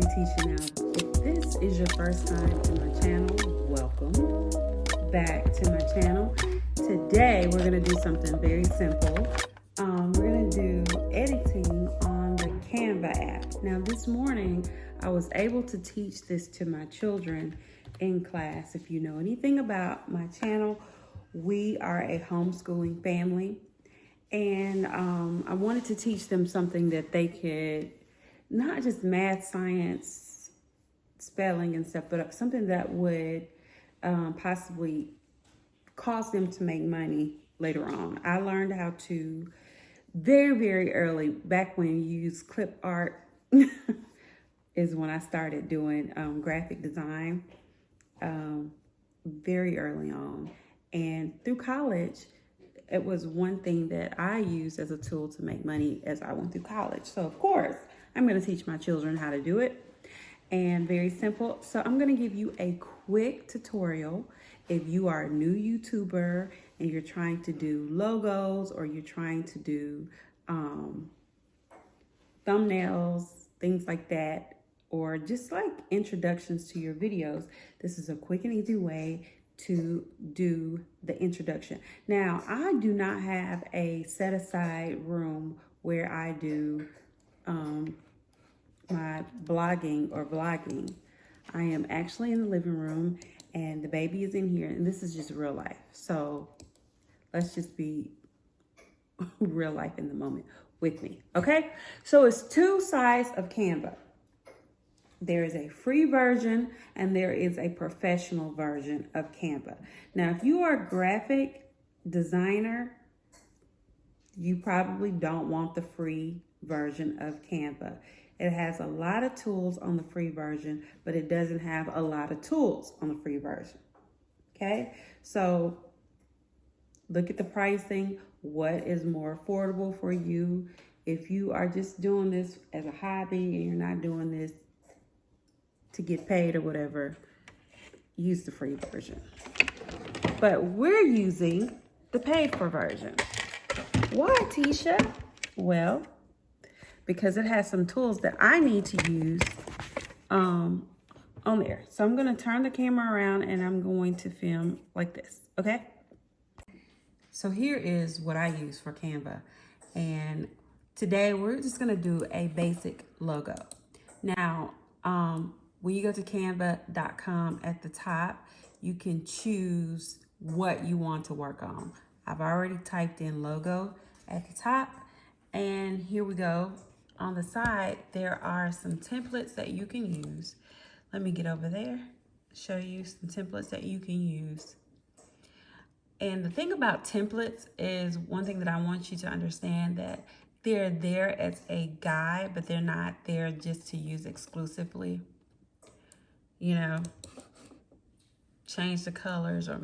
actually teaching now. If this is your first time to my channel, welcome back to my channel. Today we're going to do something very simple. We're going to do editing on the Canva app. Now this morning I was able to teach this to my children in class. If you know anything about my channel, we are a homeschooling family, and I wanted to teach them something that they could, not just math, science, spelling and stuff, but something that would possibly cause them to make money later on. I learned how to very early, back when you use clip art is when I started doing graphic design very early on. And through college, it was one thing that I used as a tool to make money as I went through college. So of course, I'm going to teach my children how to do it. And very simple. So I'm going to give you a quick tutorial. If you are a new YouTuber and you're trying to do logos, or you're trying to do thumbnails, things like that, or just like introductions to your videos, this is a quick and easy way to do the introduction. Now, I do not have a set aside room where I do my blogging or vlogging. I am actually in the living room and the baby is in here, and this is just real life. So let's just be real life in the moment with me, okay? So it's two sides of Canva. There is a free version and there is a professional version of Canva. Now, if you are a graphic designer, you probably don't want the free version of Canva. It has a lot of tools on the free version, but it doesn't have a lot of tools on the free version. Okay, so look at the pricing. What is more affordable for you? If you are just doing this as a hobby and you're not doing this to get paid or whatever, use the free version. But we're using the paid for version. Why, Tisha? Well, because it has some tools that I need to use on there. So I'm going to turn the camera around and I'm going to film like this, okay? So here is what I use for Canva. And today we're just going to do a basic logo. Now, when you go to canva.com, at the top, you can choose what you want to work on. I've already typed in logo at the top, and here we go. On the side, there are some templates that you can use. Let me get over there, show you some templates that you can use. And the thing about templates is, one thing that I want you to understand, that they're there as a guide, but they're not there just to use exclusively. You know, change the colors or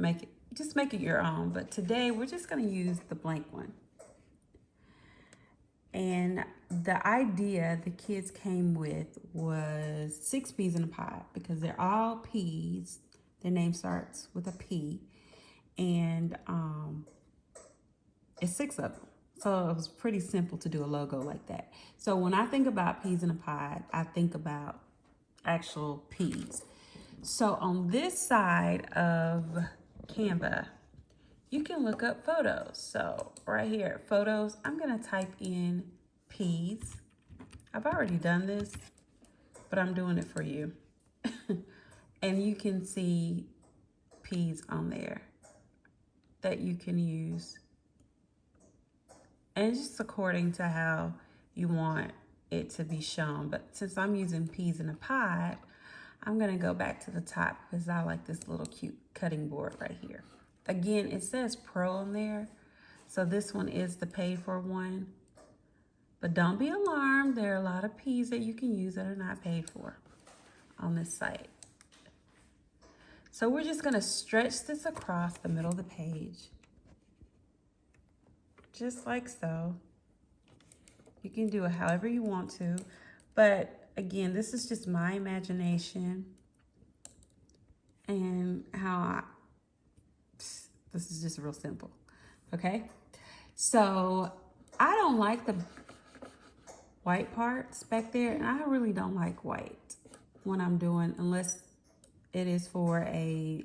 just make it your own. But today we're just going to use the blank one. And the idea the kids came with was 6 peas in a pod, because they're all peas. Their name starts with a P, and it's 6 of them. So it was pretty simple to do a logo like that. So when I think about peas in a pod, I think about actual peas. So on this side of Canva, you can look up photos. So right here, photos, I'm gonna type in peas. I've already done this, but I'm doing it for you. And you can see peas on there that you can use. And it's just according to how you want it to be shown. But since I'm using peas in a pod, I'm gonna go back to the top because I like this little cute cutting board right here. Again, it says Pro on there, so this one is the paid for one. But don't be alarmed, there are a lot of peas that you can use that are not paid for on this site. So we're just gonna stretch this across the middle of the page, just like so. You can do it however you want to, but again, this is just my imagination and this is just real simple, okay? So I don't like the white parts back there, and I really don't like white. when I'm doing, unless it is for a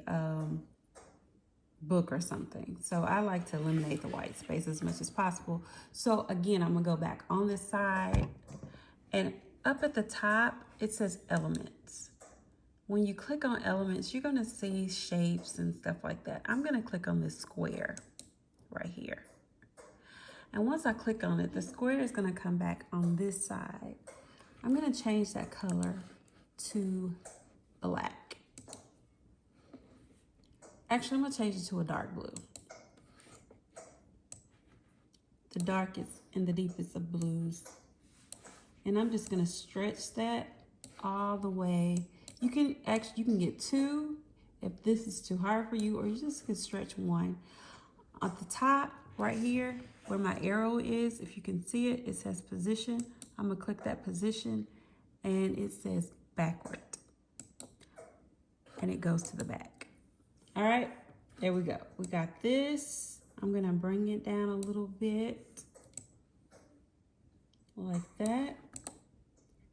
book or something. So I like to eliminate the white space as much as possible. So again, I'm gonna go back on this side, and up at the top, it says elements. When you click on elements, you're gonna see shapes and stuff like that. I'm gonna click on this square right here. And once I click on it, the square is gonna come back on this side. I'm gonna change that color to black. Actually, I'm gonna change it to a dark blue. The darkest and the deepest of blues. And I'm just gonna stretch that all the way. You can get two if this is too hard for you, or you just can stretch one. At the top right here where my arrow is, if you can see it, it says position. I'm gonna click that position and it says backward. And it goes to the back. All right, there we go. We got this. I'm gonna bring it down a little bit like that.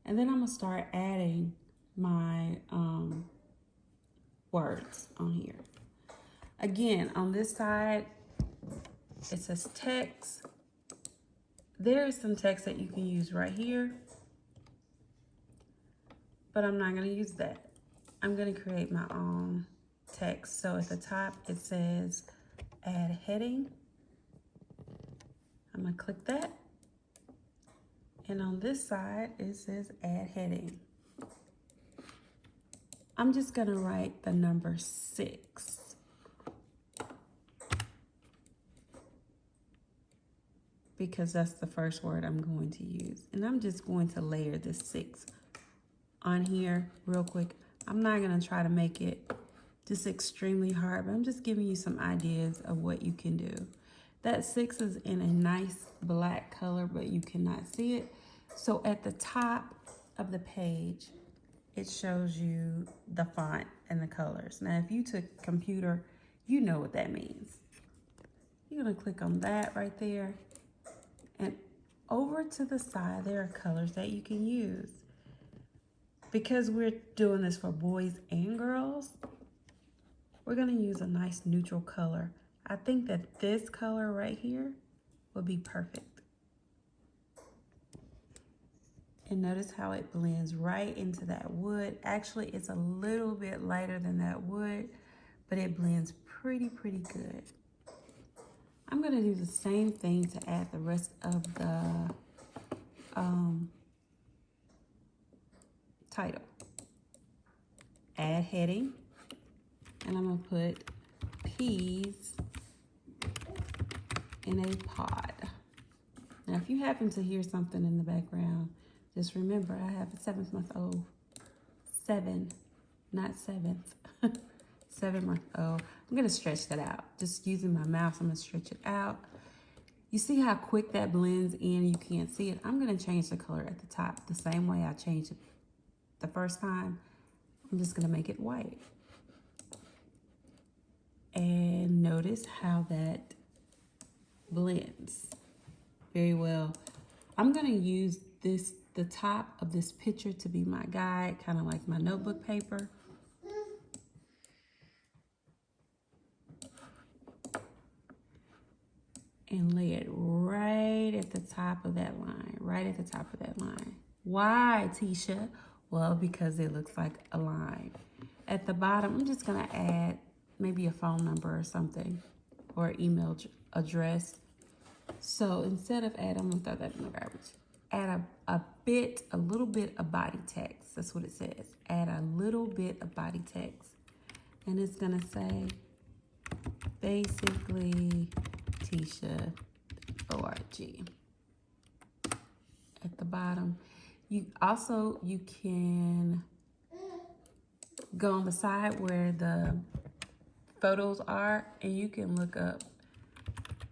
And then I'm gonna start adding my words on here. Again, on this side, it says text. There is some text that you can use right here, but I'm not gonna use that. I'm gonna create my own text. So at the top, it says add heading. I'm gonna click that. And on this side, it says add heading. I'm just gonna write the number 6. Because that's the first word I'm going to use. And I'm just going to layer this 6 on here real quick. I'm not gonna try to make it just extremely hard, but I'm just giving you some ideas of what you can do. That 6 is in a nice black color, but you cannot see it. So at the top of the page, it shows you the font and the colors. Now, if you took computer, you know what that means. You're gonna click on that right there. And over to the side, there are colors that you can use. Because we're doing this for boys and girls, we're gonna use a nice neutral color. I think that this color right here would be perfect. And notice how it blends right into that wood. Actually, it's a little bit lighter than that wood, but it blends pretty good. I'm gonna do the same thing to add the rest of the title. Add heading, and I'm gonna put peas in a pod. Now, if you happen to hear something in the background, just remember I have a 7-month-old. 7, not 7th. 7-month-old. I'm gonna stretch that out. Just using my mouse, I'm gonna stretch it out. You see how quick that blends in? You can't see it. I'm gonna change the color at the top the same way I changed it the first time. I'm just gonna make it white. And notice how that blends very well. I'm gonna use the top of this picture to be my guide, kind of like my notebook paper. And lay it right at the top of that line, right at the top of that line. Why, Tisha? Well, because it looks like a line. At the bottom, I'm just gonna add maybe a phone number or something, or email address. So instead of add, I'm gonna throw that in the garbage. Add a little bit of body text. That's what it says. Add a little bit of body text. And it's gonna say, basically, Tisha ORG. At the bottom, you can go on the side where the photos are, and you can look up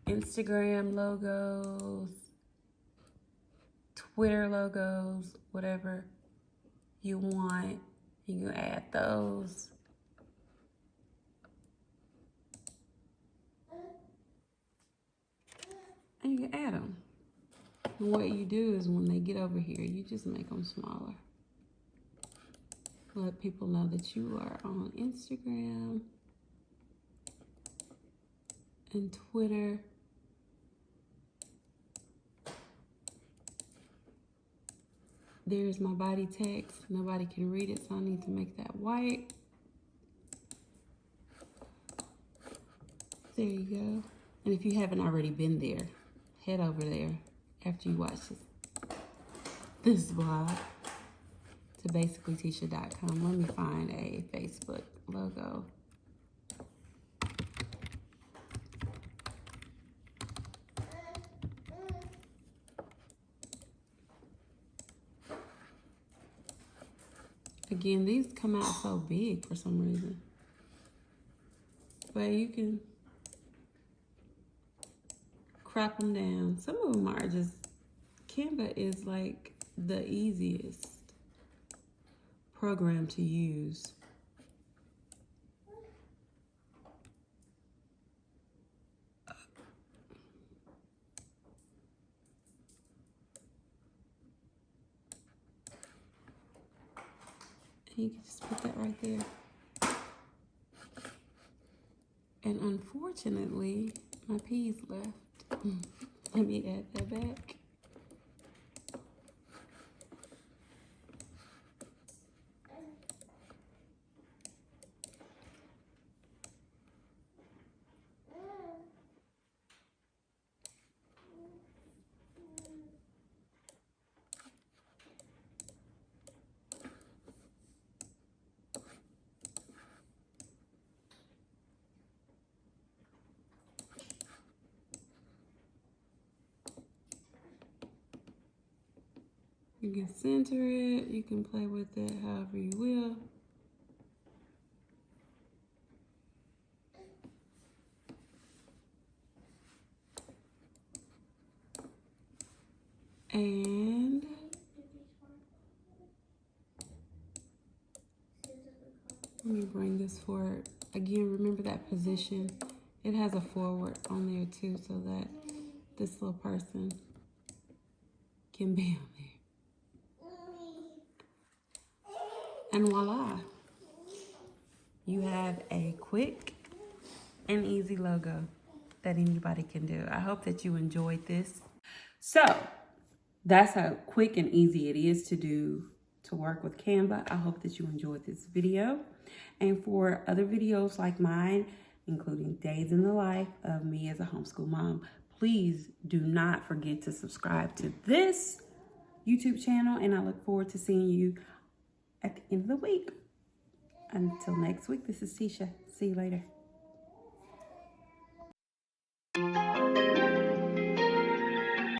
Instagram logos, Twitter logos, whatever you want. You can add those. And you can add them. And what you do is when they get over here, you just make them smaller. let people know that you are on Instagram and Twitter. There's my body text. Nobody can read it, so I need to make that white. There you go. And if you haven't already been there, head over there after you watch this vlog to basicallytisha.com. Let me find a Facebook logo. Again, these come out so big for some reason. But you can crop them down. Some of them are just, Canva is like the easiest program to use. And you can just put that right there. And unfortunately, my peas left. Let me add that back. You can center it, you can play with it however you will. And let me bring this forward. Again, remember that position. It has a forward on there too, so that this little person can be on there. And voila, you have a quick and easy logo that anybody can do. I hope that you enjoyed this. So that's how quick and easy it is to work with Canva. I hope that you enjoyed this video. And for other videos like mine, including days in the life of me as a homeschool mom, please do not forget to subscribe to this YouTube channel. And I look forward to seeing you at the end of the week. Until next week, this is Tisha. See you later.